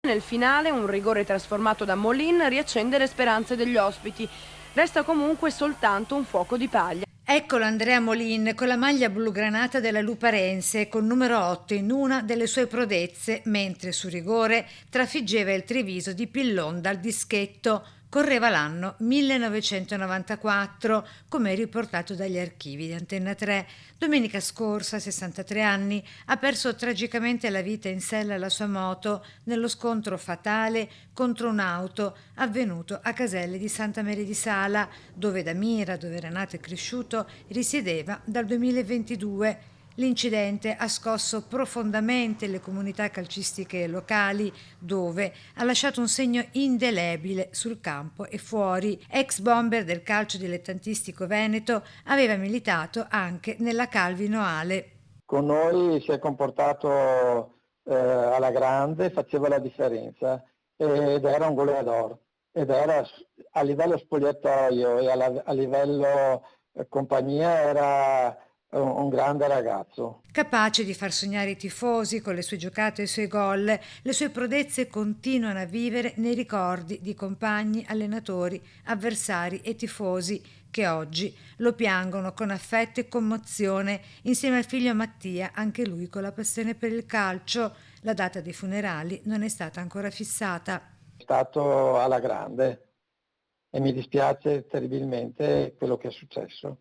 Nel finale un rigore trasformato da Molin riaccende le speranze degli ospiti. Resta comunque soltanto un fuoco di paglia. Eccolo Andrea Molin con la maglia blugranata della Luparense col numero 8 in una delle sue prodezze, mentre su rigore trafiggeva il Treviso di Pillon dal dischetto. Correva l'anno 1994, come riportato dagli archivi di Antenna 3. Domenica scorsa, a 63 anni, ha perso tragicamente la vita in sella alla sua moto nello scontro fatale contro un'auto avvenuto a Caselle di Santa Maria di Sala, dove da Mira, dove era nato e cresciuto, risiedeva dal 2022. L'incidente ha scosso profondamente le comunità calcistiche locali, dove ha lasciato un segno indelebile sul campo e fuori. Ex bomber del calcio dilettantistico veneto, aveva militato anche nella Calvino Ale. Con noi si è comportato alla grande, faceva la differenza ed era un goleador. Ed era a livello spogliatoio e a livello compagnia era un grande ragazzo. Capace di far sognare i tifosi con le sue giocate e i suoi gol, le sue prodezze continuano a vivere nei ricordi di compagni, allenatori, avversari e tifosi che oggi lo piangono con affetto e commozione insieme al figlio Mattia, anche lui con la passione per il calcio. La data dei funerali non è stata ancora fissata. È stato alla grande e mi dispiace terribilmente quello che è successo.